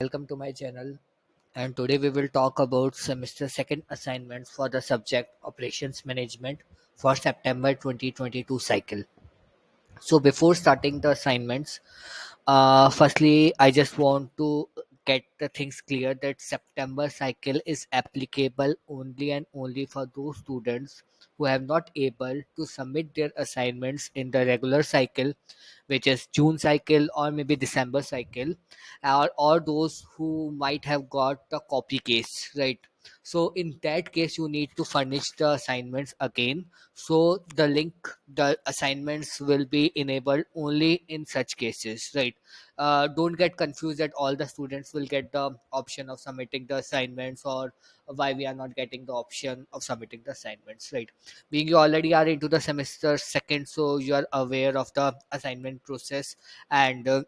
Welcome to my channel, and today we will talk about semester second assignments for the subject Operations Management for September 2022 cycle. So before starting the assignments, firstly I just want to get the things clear that September cycle is applicable only and only for those students who have not able to submit their assignments in the regular cycle, which is June cycle or maybe December cycle, or those who might have got the copy case, right? So in that case you need to furnish the assignments again, so the link, the assignments will be enabled only in such cases, right? Don't get confused that all the students will get the option of submitting the assignments, or why we are not getting the option of submitting the assignments, right? Being you already are into the semester second, so you are aware of the assignment process and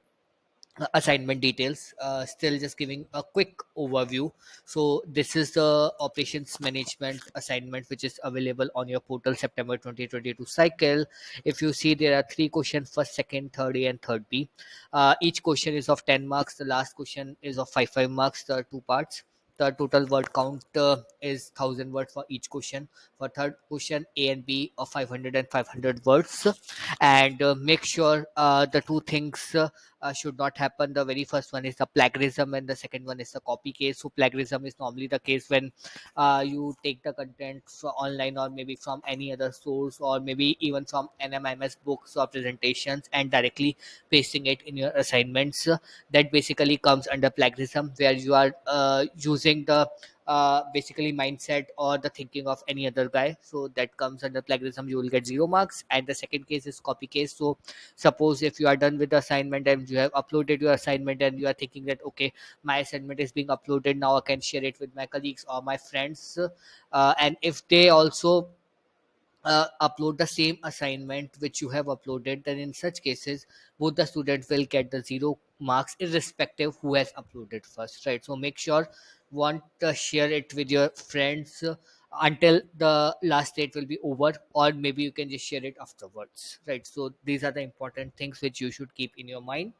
assignment details. Still just giving a quick overview. So this is the operations management assignment which is available on your portal September 2022 cycle. If you see, there are three questions: first, second, third A and third B. Each question is of 10 marks. The last question is of 5 marks. There are two parts. The total word count is 1000 words for each question. For third question, A and B of 500 and 500 words. And make sure the two things should not happen. The very first one is the plagiarism, and the second one is the copy case. So plagiarism is normally the case when you take the content online, or maybe from any other source, or maybe even from NMIMS books or presentations, and directly pasting it in your assignments. That basically comes under plagiarism, where you are using the basically mindset or the thinking of any other guy. So that comes under plagiarism, you will get 0 marks. And the second case is copy case. So suppose if you are done with the assignment and you have uploaded your assignment, and you are thinking that okay, my assignment is being uploaded now, I can share it with my colleagues or my friends, and if they also upload the same assignment which you have uploaded, then in such cases both the students will get the 0 marks irrespective who has uploaded first, right? So make sure, want share it with your friends until the last date will be over, or maybe you can just share it afterwards, right? So these are the important things which you should keep in your mind.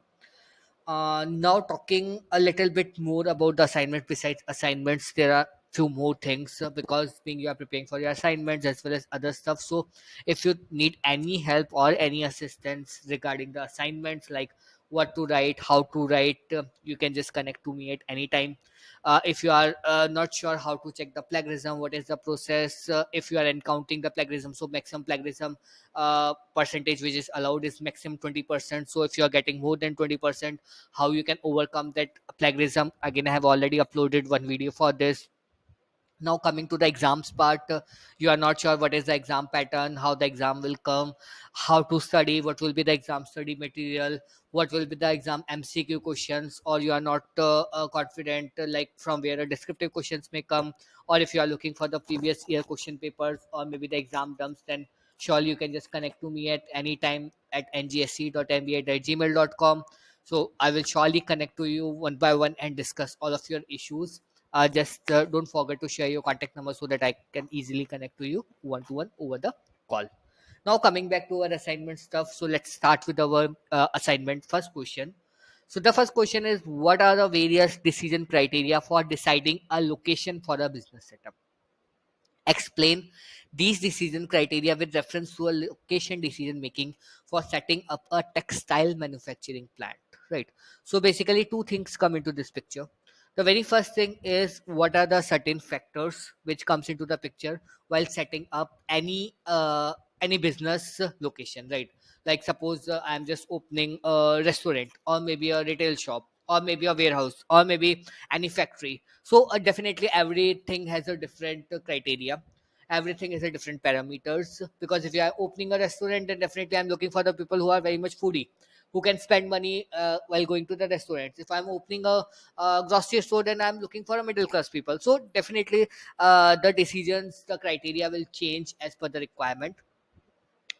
Now talking a little bit more about the assignment. Besides assignments, there are few more things, because being you are preparing for your assignments as well as other stuff. So if you need any help or any assistance regarding the assignments, like what to write, how to write, you can just connect to me at any time. If you are not sure how to check the plagiarism, what is the process, if you are encountering the plagiarism, so maximum plagiarism percentage which is allowed is maximum 20%. So if you are getting more than 20%, how you can overcome that plagiarism, again I have already uploaded one video for this. Now coming to the exams part, you are not sure what is the exam pattern, how the exam will come, how to study, what will be the exam study material, what will be the exam MCQ questions, or you are not confident, like from where a descriptive questions may come, or if you are looking for the previous year question papers or maybe the exam dumps, then surely you can just connect to me at any time at ngasc.mba@gmail.com. So I will surely connect to you one by one and discuss all of your issues. Just don't forget to share your contact number so that I can easily connect to you one to one over the call. Now coming back to our assignment stuff, so let's start with our assignment first question. So the first question is, what are the various decision criteria for deciding a location for a business setup? Explain these decision criteria with reference to a location decision making for setting up a textile manufacturing plant, right? So basically two things come into this picture. The very first thing is, what are the certain factors which comes into the picture while setting up any business location, right? Like suppose I'm just opening a restaurant, or maybe a retail shop, or maybe a warehouse, or maybe any factory. So definitely everything has a different criteria, everything is a different parameters. Because if you are opening a restaurant, then definitely I'm looking for the people who are very much foodie, who can spend money while going to the restaurants. If I'm opening a grocery store, then I'm looking for a middle class people. So definitely the decisions, the criteria will change as per the requirement.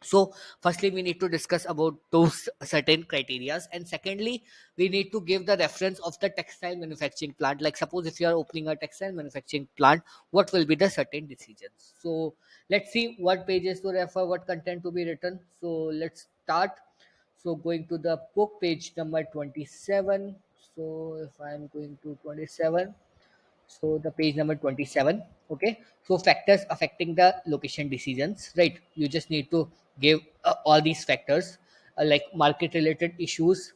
So firstly we need to discuss about those certain criterias, and secondly we need to give the reference of the textile manufacturing plant. Like suppose if you are opening a textile manufacturing plant, what will be the certain decisions? So let's see what pages to refer, what content to be written. So let's start. So going to the book, page number 27. So if I'm going to 27, so the page number 27. Okay, so factors affecting the location decisions, right? You just need to give all these factors, like market related issues.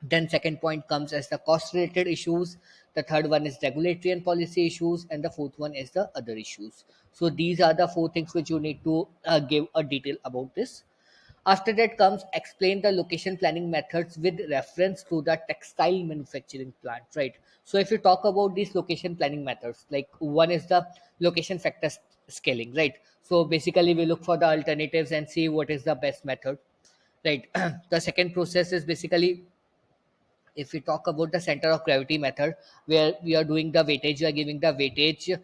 Then second point comes as the cost related issues. The third one is regulatory and policy issues, and the fourth one is the other issues. So these are the four things which you need to give a detail about this. After that comes explain the location planning methods with reference to the textile manufacturing plant, right? So if you talk about these location planning methods, like one is the location factor scaling, right? So basically we look for the alternatives and see what is the best method, right? The second process is basically, if we talk about the center of gravity method, where we are doing the weightage, we are giving the weightage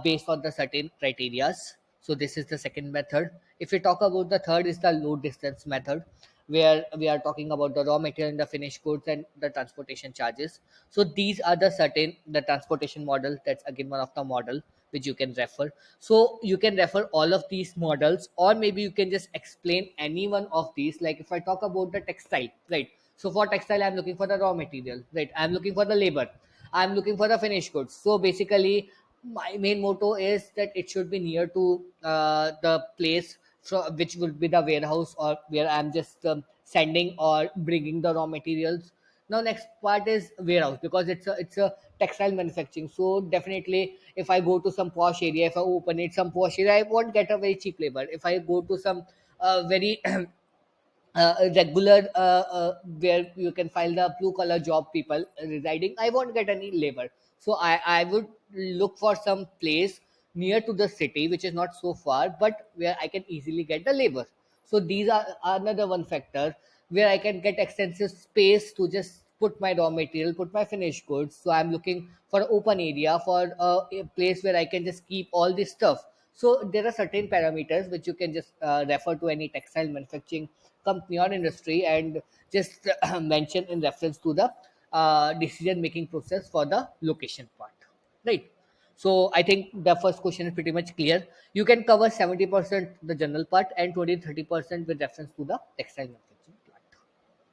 based on the certain criterias. So this is the second method. If we talk about the third is the load distance method, where we are talking about the raw material and the finished goods and the transportation charges. So these are the certain the transportation model, that's again one of the model which you can refer. So you can refer all of these models, or maybe you can just explain any one of these. Like if I talk about the textile, right? So for textile, I'm looking for the raw material, right? I'm looking for the labor. I'm looking for the finished goods. So basically, my main motto is that it should be near to the place which will be the warehouse, or where I'm just sending or bringing the raw materials. Now next part is warehouse, because it's a textile manufacturing. So definitely, if I go to some posh area, if I open it some posh area, I won't get a very cheap labor. If I go to some very regular where you can find the blue collar job people residing, I won't get any labor. So I would look for some place near to the city which is not so far, but where I can easily get the labor. So these are another one factor, where I can get extensive space to just put my raw material, put my finished goods. So I'm looking for open area, for a place where I can just keep all this stuff. So there are certain parameters which you can just refer to any textile manufacturing company or industry, and just mention in reference to the decision making process for the location part, right? So I think the first question is pretty much clear. You can cover 70% the general part and 20-30% with reference to the textile manufacturing plant.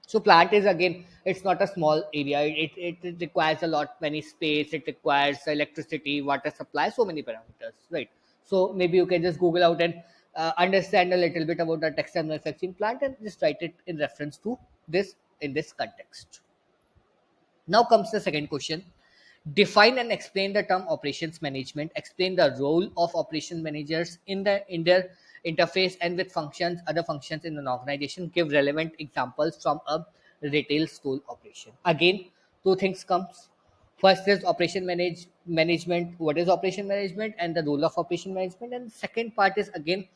So plant is again, it's not a small area. It requires a lot many space. It requires electricity, water supply, so many parameters, right? So maybe you can just Google out and understand a little bit about the textile manufacturing plant and just write it in reference to this in this context. Now comes the second question. Define and explain the term operations management. Explain the role of operation managers in their interface and with functions, other functions in an organization. Give relevant examples from a retail store operation. Again, two things comes. First is operation management. What is operation management and the role of operation management? And second part is again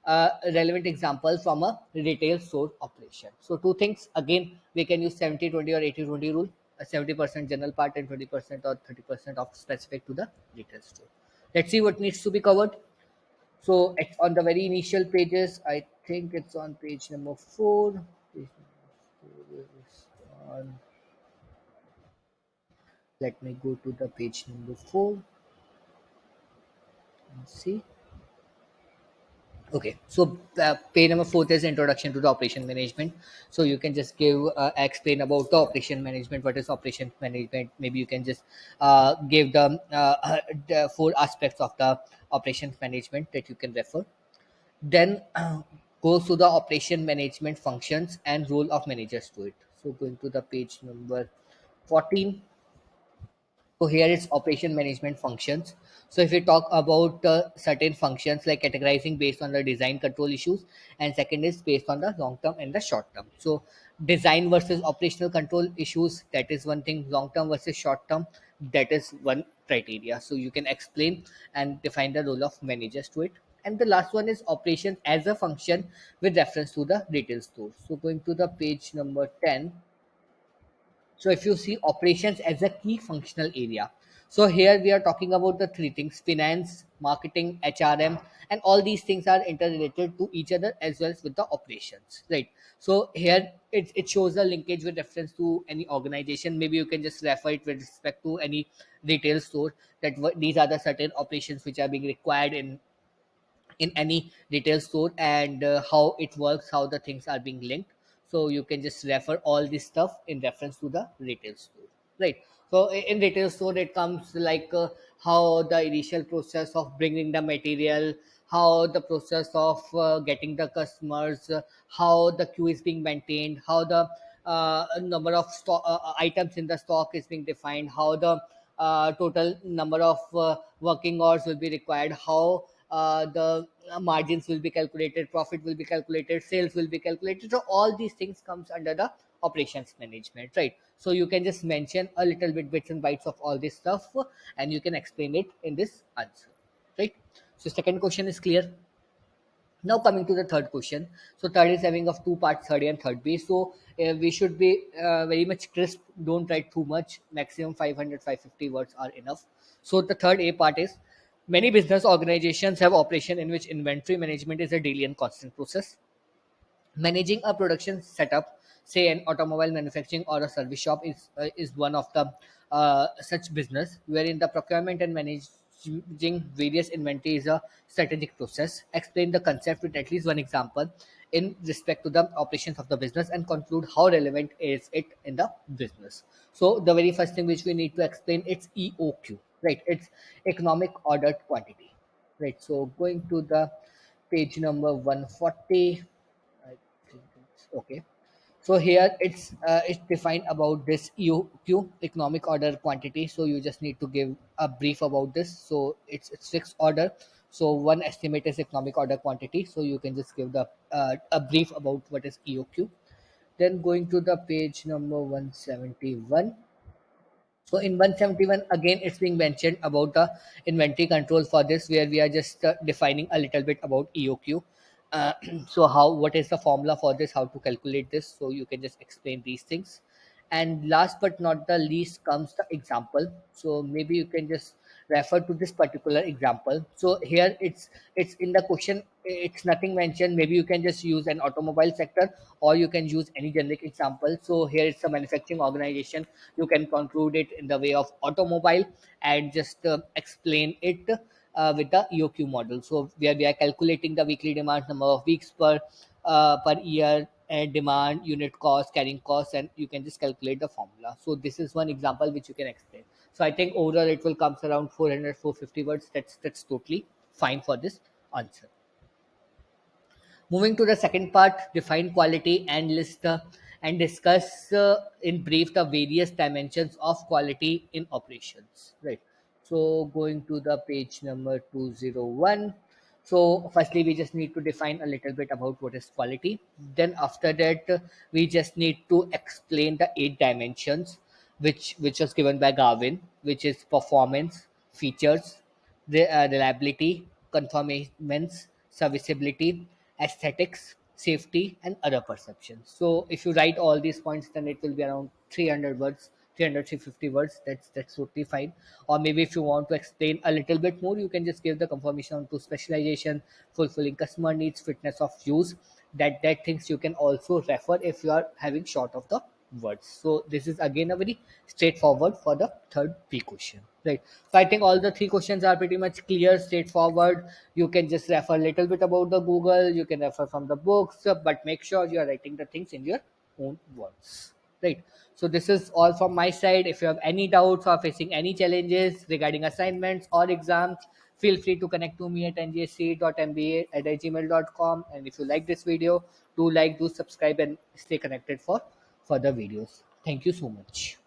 a relevant example from a retail store operation. So two things again, we can use 70-20 or 80-20 rule. 70% general part and 20% or 30% of specific to the retail store. Let's see what needs to be covered. So it's on the very initial pages. I think it's on page number 4. Page number 4 is on. Let me go to the page number 4 and see. Okay, so page number 4 is introduction to the operation management. So you can just give explain about the operation management. What is operation management? Maybe you can just give the four aspects of the operations management that you can refer. Then goes to the operation management functions and role of managers to it. So going to the page number 14. So here it's operation management functions. So if we talk about certain functions like categorizing based on the design control issues, and second is based on the long term and the short term. So design versus operational control issues, that is one thing. Long term versus short term, that is one criteria. So you can explain and define the role of managers to it. And the last one is operations as a function with reference to the retail store. So going to the page number 10. So if you see operations as a key functional area, so here we are talking about the three things: finance, marketing, HRM, and all these things are interrelated to each other as well as with the operations, right? So here it shows a linkage with reference to any organization. Maybe you can just refer it with respect to any retail store, that these are the certain operations which are being required in any retail store, and how it works, how the things are being linked. So you can just refer all this stuff in reference to the retail store. right? So in retail store it comes like how the initial process of bringing the material, how the process of getting the customers, how the queue is being maintained, how the number of items in the stock is being defined, how the total number of working hours will be required, how the margins will be calculated, profit will be calculated, sales will be calculated. So all these things comes under the operations management, right? So you can just mention a little bit bits and bytes of all this stuff, and you can explain it in this answer, right? So second question is clear. Now coming to the third question. So third is having of two parts, third A and third B. So we should be very much crisp. Don't write too much. Maximum 500, 550 words are enough. So the third A part is many business organizations have operation in which inventory management is a daily and constant process. Managing a production setup, say an automobile manufacturing or a service shop, is one of the such business wherein the procurement and managing various inventory is a strategic process. Explain the concept with at least one example in respect to the operations of the business and conclude how relevant is it in the business. So the very first thing which we need to explain, it's EOQ, right? It's economic ordered quantity, right? So going to the page number 140. I think it's okay. So here it's defined about this EOQ, economic order quantity. So you just need to give a brief about this. So it's fixed order. So one estimate is economic order quantity. So you can just give the a brief about what is EOQ. Then going to the page number 171. So in 171 again, it's being mentioned about the inventory control for this, where we are just defining a little bit about EOQ. Uh, so how, what is the formula for this? How to calculate this? So you can just explain these things. And last but not the least comes the example. So maybe you can just refer to this particular example. So here it's in the question. It's nothing mentioned. Maybe you can just use an automobile sector, or you can use any generic example. So here it's a manufacturing organization. You can conclude it in the way of automobile and just explain it with the EOQ model. So where we are calculating the weekly demand, number of weeks per year, and demand, unit cost, carrying cost, and you can just calculate the formula. So this is one example which you can explain. So I think overall it will comes around 400, 450 words. That's totally fine for this answer. Moving to the second part, define quality and list and discuss in brief the various dimensions of quality in operations. Right. So going to the page number 201. So firstly, we just need to define a little bit about what is quality. Then after that, we just need to explain the eight dimensions, which was given by Garvin, which is performance, features, reliability, conformance, serviceability, aesthetics, safety, and other perceptions. So if you write all these points, then it will be around 300 words, 300 350 words. That's totally fine. Or maybe if you want to explain a little bit more, you can just give the confirmation to specialization, fulfilling customer needs, fitness of use. That things you can also refer if you are having short of the words. So this is again a very straightforward for the third P question, right? So I think all the three questions are pretty much clear, straightforward. You can just refer a little bit about the Google, you can refer from the books, but make sure you are writing the things in your own words, right? So this is all from my side. If you have any doubts or facing any challenges regarding assignments or exams, feel free to connect to me at ngc.mba@gmail.com. And if you like this video, do like, do subscribe, and stay connected for further videos. Thank you so much.